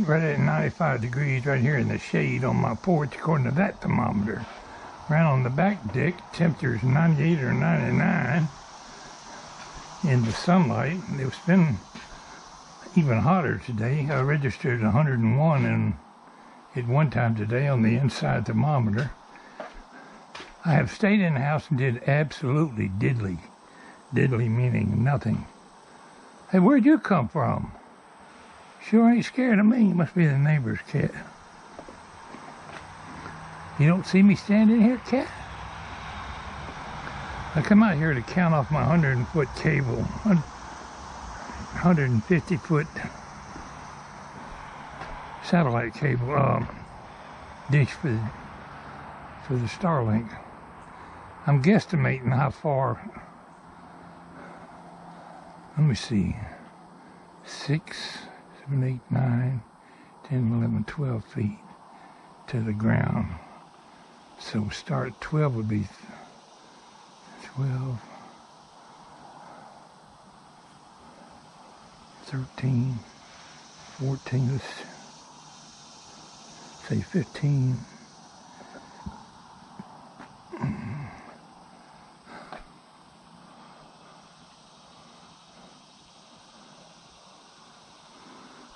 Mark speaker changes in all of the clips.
Speaker 1: right at 95 degrees right here in the shade on my porch according to that thermometer. Around on the back deck, temperature's 98 or 99 in the sunlight. It's been even hotter today. I registered 101 and at one time today on the inside thermometer. I have stayed in the house and did absolutely diddly. Diddly meaning nothing. Hey, where'd you come from? Sure ain't scared of me. Must be the neighbor's cat. You don't see me standing here, cat? I come out here to count off my 100-foot cable. 150-foot satellite cable dish for the Starlink. I'm guesstimating how far. Let me see. 6, 7, 8, 9, 10, 11, 12 feet to the ground. So start at 12 would be 12, 13, 14, let's say 15.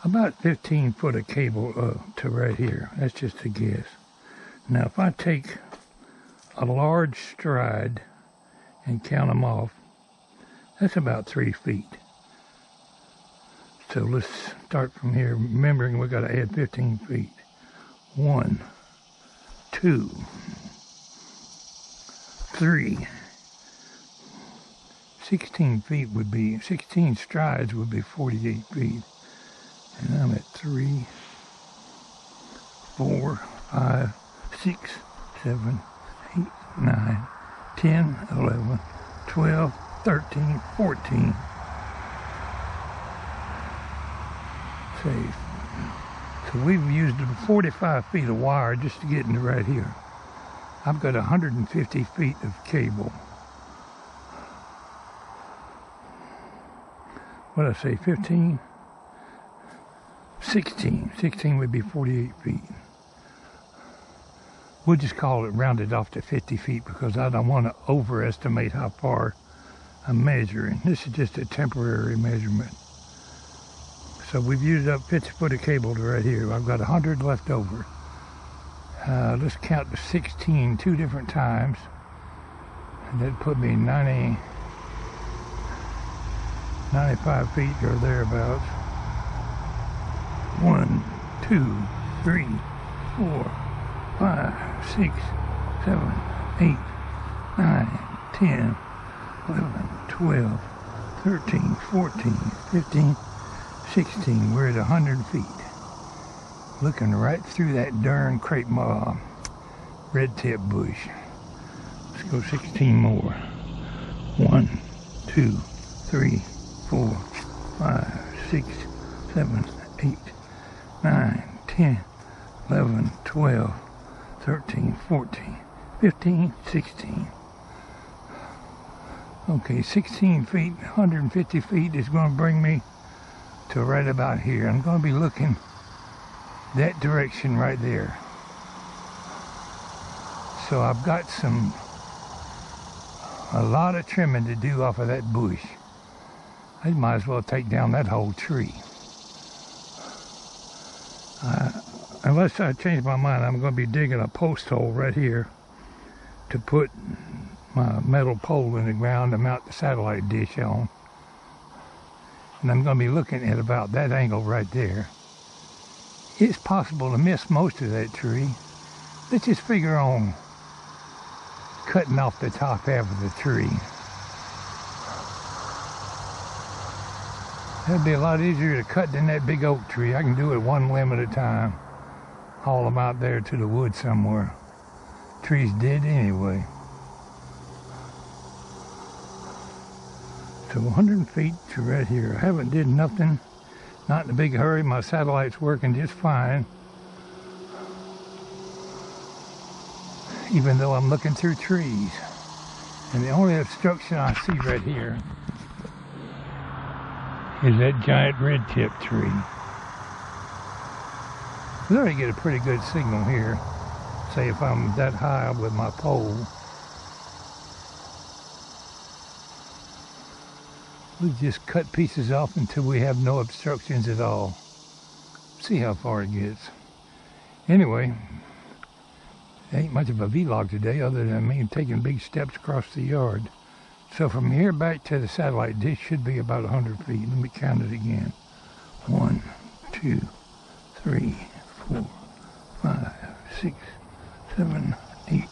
Speaker 1: About 15 foot of cable to right here. That's just a guess. Now if I take a large stride and count them off, that's about 3 feet. So let's start from here, remembering we got to add 15 feet. 1, 2, 3. 16 feet would be, 16 strides would be 48 feet. And I'm at 3, 4, 5, 6, 7, 8, 9, 10, 11, 12, 13, 14. Safe. So we've used 45 feet of wire just to get into right here. I've got 150 feet of cable. What did I say, 15? 16. 16 would be 48 feet. We'll just call it rounded off to 50 feet because I don't want to overestimate how far I'm measuring. This is just a temporary measurement. So we've used up 50 foot of cable to right here. I've got 100 left over. Let's count to 16 2 different times. And that put me 95 feet or thereabouts. 1, 2, 3, 4, 5, 6, 7, 8, 9, 10, 11, 12, 13, 14, 15, 16. We're at 100 feet. Looking right through that darn crepe red tip bush. Let's go 16 more. 1, 2, 3, 4, 5, 6, 7, 8, 9, 10, 11, 12, 13, 14, 15, 16. Okay, 16 feet, 150 feet is going to bring me to right about here. I'm going to be looking that direction right there. So I've got a lot of trimming to do off of that bush. I might as well take down that whole tree. Unless I change my mind, I'm going to be digging a post hole right here to put my metal pole in the ground to mount the satellite dish on. And I'm going to be looking at about that angle right there. It's possible to miss most of that tree. Let's just figure on cutting off the top half of the tree. That'd be a lot easier to cut than that big oak tree. I can do it one limb at a time. Haul them out there to the woods somewhere. Tree's dead anyway. So 100 feet to right here. I haven't did nothing. Not in a big hurry. My satellite's working just fine. Even though I'm looking through trees. And the only obstruction I see right here is that giant red tip tree. We already get a pretty good signal here. Say if I'm that high with my pole. We just cut pieces off until we have no obstructions at all. See how far it gets. Anyway, ain't much of a vlog today other than me taking big steps across the yard. So from here back to the satellite dish should be about 100 feet. Let me count it again. 1, 2, 3, 4, 5, 6, 7, 8,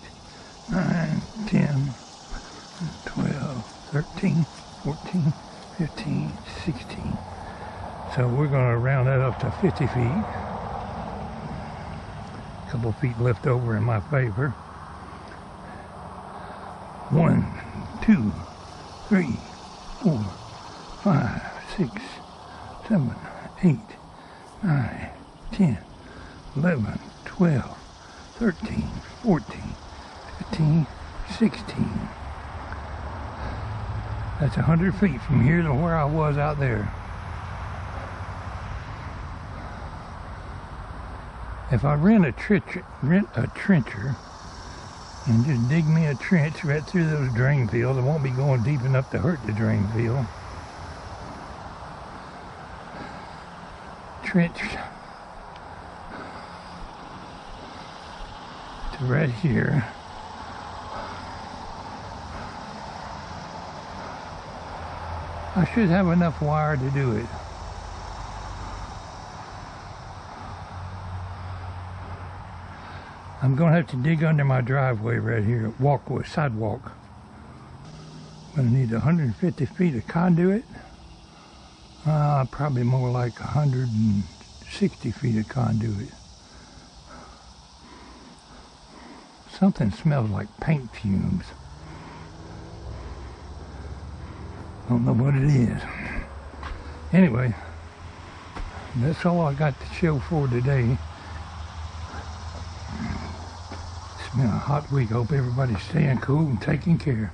Speaker 1: 9, 10, 12, 13, 14, 15, 16. So we're going to round that up to 50 feet. A couple feet left over in my favor. 1, 2, 3, 4, 5, 6, 7, 8, 9, 10, 11, 12, 13, 14, 15, 16. That's 100 feet from here to where I was out there. If I rent a trencher and just dig me a trench right through those drain fields, I won't be going deep enough to hurt the drain field. Trench to right here. I should have enough wire to do it. I'm going to have to dig under my driveway right here, sidewalk. I'm going to need 150 feet of conduit. Probably more like 160 feet of conduit. Something smells like paint fumes. Don't know what it is. Anyway, that's all I got to show for today. It's been a hot week. Hope everybody's staying cool and taking care.